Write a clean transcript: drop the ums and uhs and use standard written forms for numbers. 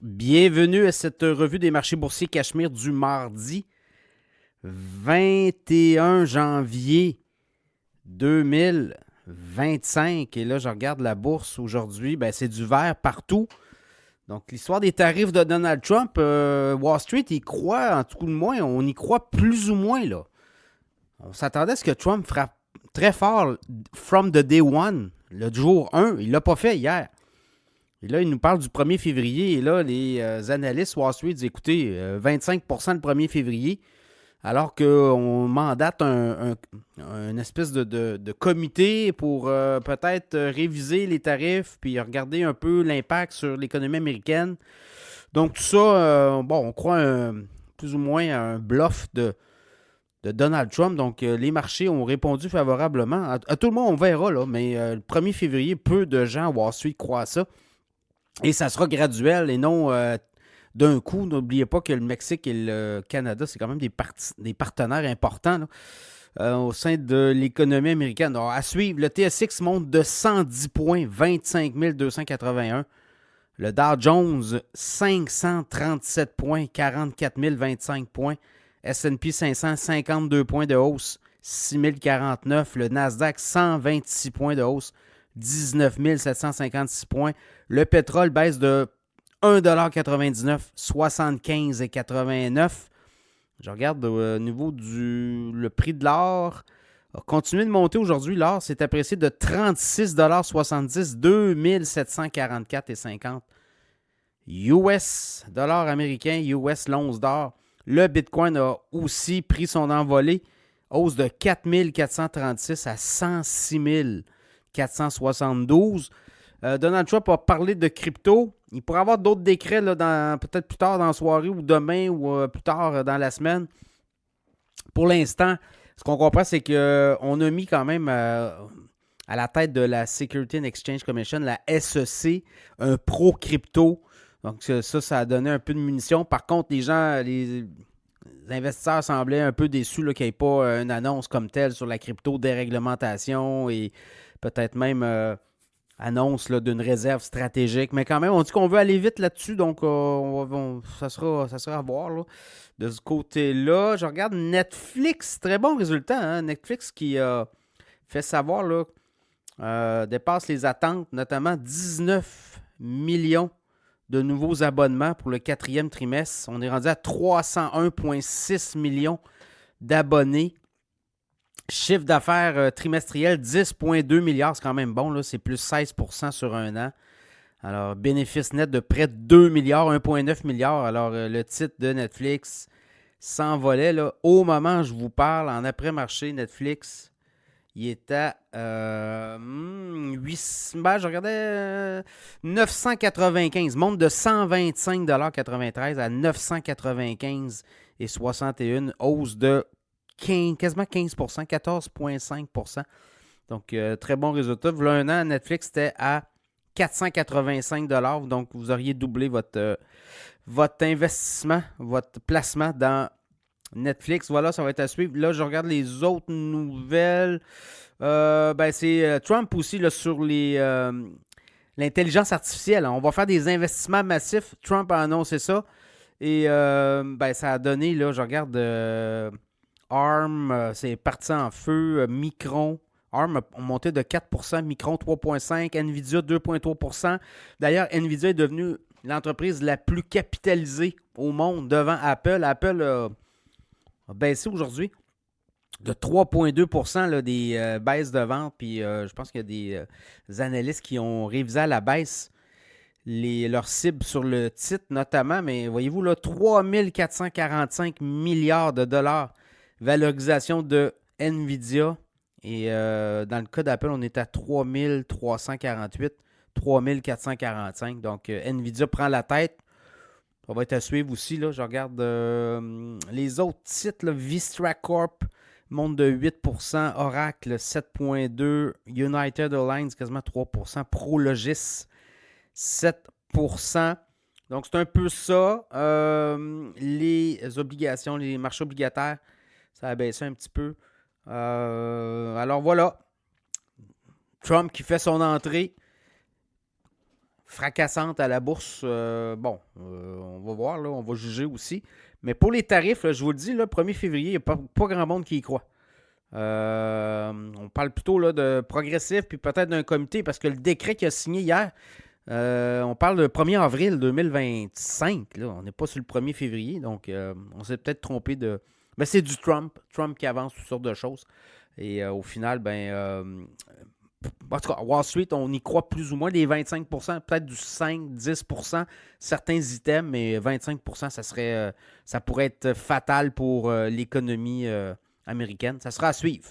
Bienvenue à cette revue des marchés boursiers Cachemire du mardi 21 janvier 2025. Et là, je regarde la bourse aujourd'hui. C'est du vert partout. Donc, l'histoire des tarifs de Donald Trump, Wall Street, il croit, en tout cas de moins, on y croit plus ou moins, là. On s'attendait à ce que Trump frappe très fort from the day one, le jour 1. Il ne l'a pas fait hier. Et là, il nous parle du 1er février. Et là, les analystes Wall Street disent, écoutez, 25% le 1er février, alors qu'on mandate un espèce de comité pour peut-être réviser les tarifs puis regarder un peu l'impact sur l'économie américaine. Donc, tout ça, on croit plus ou moins à un bluff de Donald Trump. Donc, les marchés ont répondu favorablement. À tout le monde, on verra, là, mais le 1er février, peu de gens à Wall Street croient à ça. Et ça sera graduel et non d'un coup. N'oubliez pas que le Mexique et le Canada, c'est quand même des partenaires importants là, au sein de l'économie américaine. Alors, à suivre, le TSX monte de 110 points, 25 281. Le Dow Jones, 537 points, 44 025 points. S&P 500, 52 points de hausse, 6 049. Le Nasdaq, 126 points de hausse, 19 756 points. Le pétrole baisse de 1,99 $, 75,89. Je regarde au niveau le prix de l'or. A continué de monter aujourd'hui. L'or s'est apprécié de 36,70 $, 2744,50. US, dollar américain, US l'once d'or. Le Bitcoin a aussi pris son envolée. Hausse de 4 436 à 106 472. Donald Trump a parlé de crypto. Il pourrait y avoir d'autres décrets là, peut-être plus tard dans la soirée ou demain ou plus tard dans la semaine. Pour l'instant, ce qu'on comprend, c'est qu'on a mis quand même à la tête de la Security and Exchange Commission, la SEC, un pro-crypto. Donc ça a donné un peu de munitions. Par contre, les investisseurs semblaient un peu déçus qu'il n'y ait pas une annonce comme telle sur la crypto déréglementation et peut-être même annonce là, d'une réserve stratégique. Mais quand même, on dit qu'on veut aller vite là-dessus, donc ça sera à voir là. De ce côté-là. Je regarde Netflix, très bon résultat. Hein? Netflix qui a fait savoir là, dépasse les attentes, notamment 19 millions de nouveaux abonnements pour le 4e trimestre. On est rendu à 301,6 millions d'abonnés. Chiffre d'affaires trimestriel, 10,2 milliards, c'est quand même bon, là, c'est plus 16% sur un an. Alors, bénéfice net de près de 2 milliards, 1,9 milliard. Alors, le titre de Netflix s'envolait. Là. Au moment où je vous parle, en après-marché, Netflix, il est à 8, je regardais 995, monte de 125,93 à 995,61, hausse de quasiment 15%, 14,5%. Donc, très bon résultat. Voilà un an, Netflix était à 485 $. Donc, vous auriez doublé votre investissement, votre placement dans Netflix. Voilà, ça va être à suivre. Là, je regarde les autres nouvelles. C'est Trump aussi là, sur l'intelligence artificielle. On va faire des investissements massifs. Trump a annoncé ça. Et ça a donné, là, je regarde ARM, c'est parti en feu. Micron. ARM a monté de 4%, Micron 3,5%, Nvidia 2,3%. D'ailleurs, Nvidia est devenue l'entreprise la plus capitalisée au monde devant Apple. Apple a baissé aujourd'hui de 3,2% là, des baisses de vente. Puis je pense qu'il y a des analystes qui ont révisé à la baisse leurs cibles sur le titre notamment. Mais voyez-vous, là, 3 445 milliards de dollars valorisation de Nvidia. Et dans le cas d'Apple, on est à 3 348, 3 445. Donc, Nvidia prend la tête. Ça va être à suivre aussi. Là. Je regarde les autres titres. Là, Vistra Corp monte de 8%. Oracle, 7,2%. United Airlines, quasiment 3%. Prologis, 7%. Donc, c'est un peu ça. Les obligations, les marchés obligataires, ça a baissé un petit peu. Alors, voilà. Trump qui fait son entrée. fracassante à la bourse. On va voir, là, on va juger aussi. Mais pour les tarifs, là, je vous le dis, le 1er février, il n'y a pas grand monde qui y croit. On parle plutôt là, de progressif, puis peut-être d'un comité, parce que le décret qu'il a signé hier, on parle de 1er avril 2025. Là. On n'est pas sur le 1er février, donc on s'est peut-être trompé de... Mais c'est du Trump. Trump qui avance toutes sortes de choses. Et au final, en tout cas, Wall Street, on y croit plus ou moins des 25%, peut-être du 5-10%, certains items, mais 25%, ça pourrait être fatal pour l'économie américaine. Ça sera à suivre.